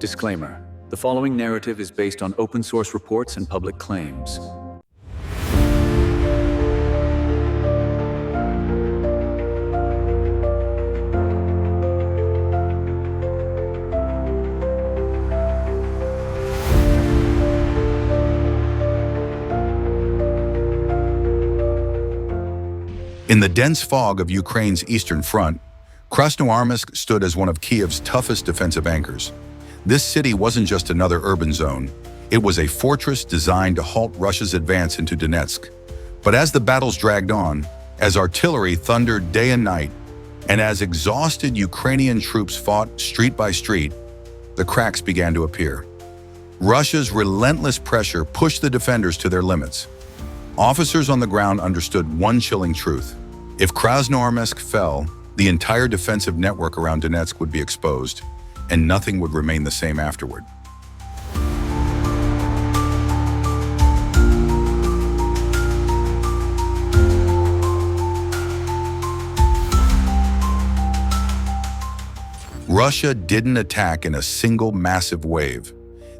Disclaimer: the following narrative is based on open source reports and public claims. In the dense fog of Ukraine's eastern front, Krasnoarmeysk stood as one of Kiev's toughest defensive anchors. This city wasn't just another urban zone. It was a fortress designed to halt Russia's advance into Donetsk. But as the battles dragged on, as artillery thundered day and night, and as exhausted Ukrainian troops fought street by street, the cracks began to appear. Russia's relentless pressure pushed the defenders to their limits. Officers on the ground understood one chilling truth. If Krasnoarmeysk fell, the entire defensive network around Donetsk would be exposed, and nothing would remain the same afterward. Russia didn't attack in a single massive wave.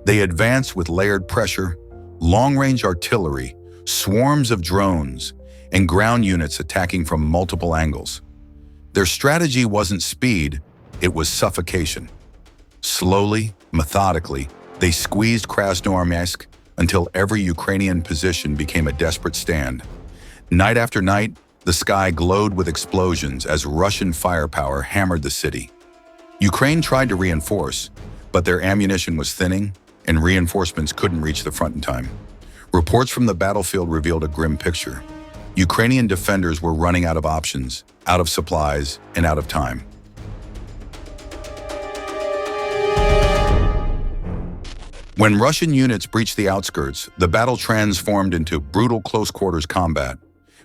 They advanced with layered pressure, long-range artillery, swarms of drones, and ground units attacking from multiple angles. Their strategy wasn't speed, it was suffocation. Slowly, methodically, they squeezed Krasnoarmeysk until every Ukrainian position became a desperate stand. Night after night, the sky glowed with explosions as Russian firepower hammered the city. Ukraine tried to reinforce, but their ammunition was thinning, and reinforcements couldn't reach the front in time. Reports from the battlefield revealed a grim picture. Ukrainian defenders were running out of options, out of supplies, and out of time. When Russian units breached the outskirts, the battle transformed into brutal close-quarters combat.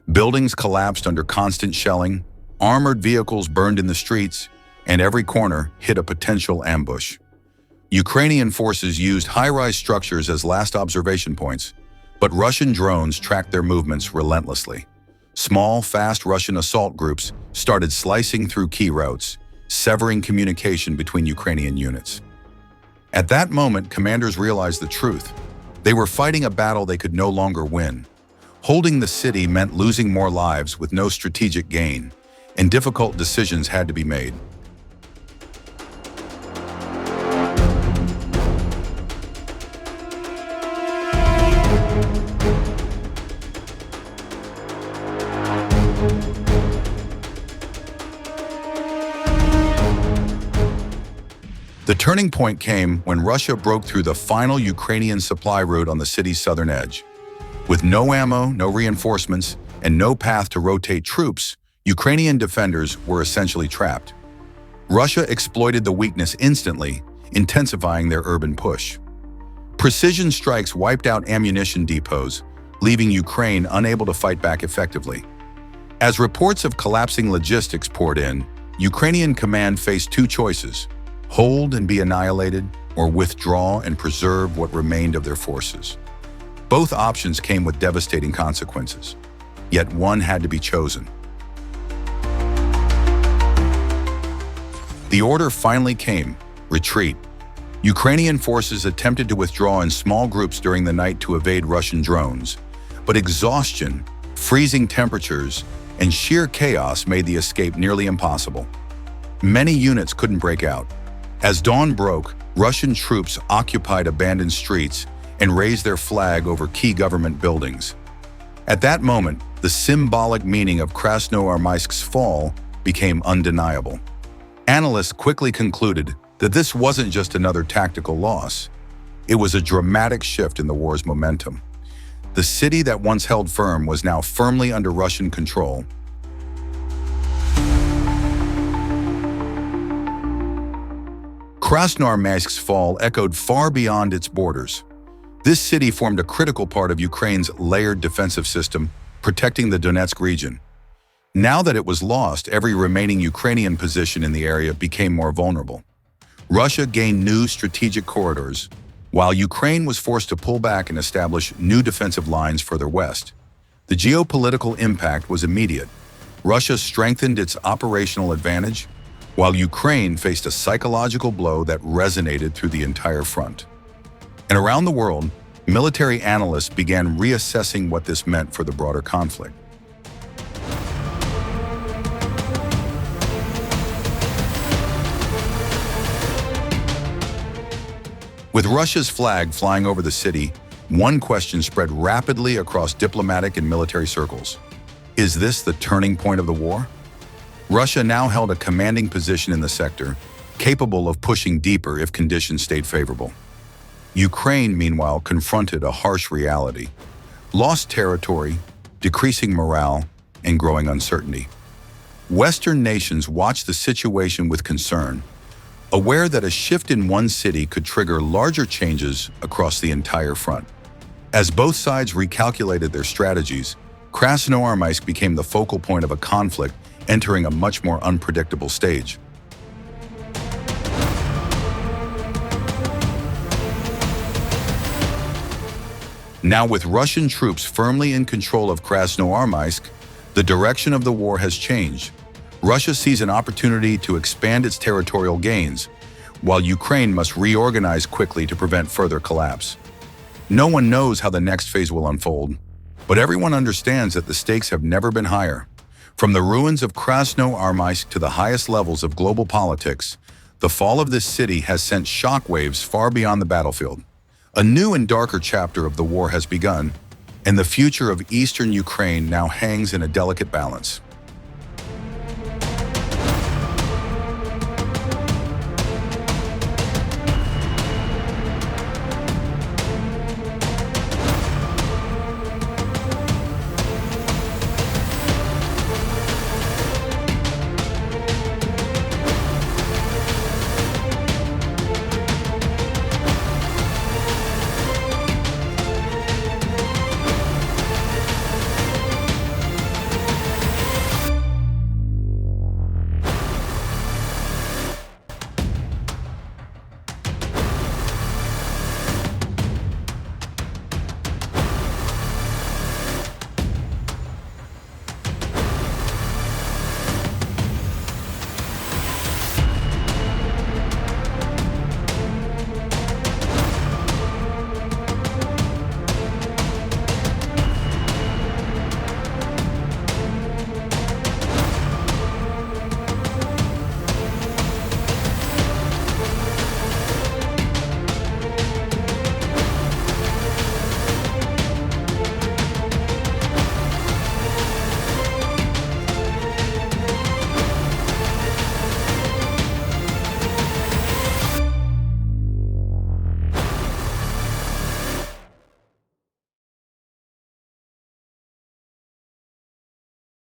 Buildings collapsed under constant shelling, armored vehicles burned in the streets, and every corner hid a potential ambush. Ukrainian forces used high-rise structures as last observation points, but Russian drones tracked their movements relentlessly. Small, fast Russian assault groups started slicing through key routes, severing communication between Ukrainian units. At that moment, commanders realized the truth. They were fighting a battle they could no longer win. Holding the city meant losing more lives with no strategic gain, and difficult decisions had to be made. The turning point came when Russia broke through the final Ukrainian supply route on the city's southern edge. With no ammo, no reinforcements, and no path to rotate troops, Ukrainian defenders were essentially trapped. Russia exploited the weakness instantly, intensifying their urban push. Precision strikes wiped out ammunition depots, leaving Ukraine unable to fight back effectively. As reports of collapsing logistics poured in, Ukrainian command faced two choices: hold and be annihilated, or withdraw and preserve what remained of their forces. Both options came with devastating consequences, yet one had to be chosen. The order finally came: retreat. Ukrainian forces attempted to withdraw in small groups during the night to evade Russian drones, but exhaustion, freezing temperatures, and sheer chaos made the escape nearly impossible. Many units couldn't break out. As dawn broke, Russian troops occupied abandoned streets and raised their flag over key government buildings. At that moment, the symbolic meaning of Krasnoarmeysk's fall became undeniable. Analysts quickly concluded that this wasn't just another tactical loss. It was a dramatic shift in the war's momentum. The city that once held firm was now firmly under Russian control. Krasnoarmeysk's fall echoed far beyond its borders. This city formed a critical part of Ukraine's layered defensive system, protecting the Donetsk region. Now that it was lost, every remaining Ukrainian position in the area became more vulnerable. Russia gained new strategic corridors, while Ukraine was forced to pull back and establish new defensive lines further west. The geopolitical impact was immediate. Russia strengthened its operational advantage, while Ukraine faced a psychological blow that resonated through the entire front. And around the world, military analysts began reassessing what this meant for the broader conflict. With Russia's flag flying over the city, one question spread rapidly across diplomatic and military circles. Is this the turning point of the war? Russia now held a commanding position in the sector, capable of pushing deeper if conditions stayed favorable. Ukraine, meanwhile, confronted a harsh reality: lost territory, decreasing morale, and growing uncertainty. Western nations watched the situation with concern, aware that a shift in one city could trigger larger changes across the entire front. As both sides recalculated their strategies, Krasnoarmeysk became the focal point of a conflict entering a much more unpredictable stage. Now, with Russian troops firmly in control of Krasnoarmeysk, the direction of the war has changed. Russia sees an opportunity to expand its territorial gains, while Ukraine must reorganize quickly to prevent further collapse. No one knows how the next phase will unfold, but everyone understands that the stakes have never been higher. From the ruins of Krasnoarmeysk to the highest levels of global politics, the fall of this city has sent shockwaves far beyond the battlefield. A new and darker chapter of the war has begun, and the future of eastern Ukraine now hangs in a delicate balance.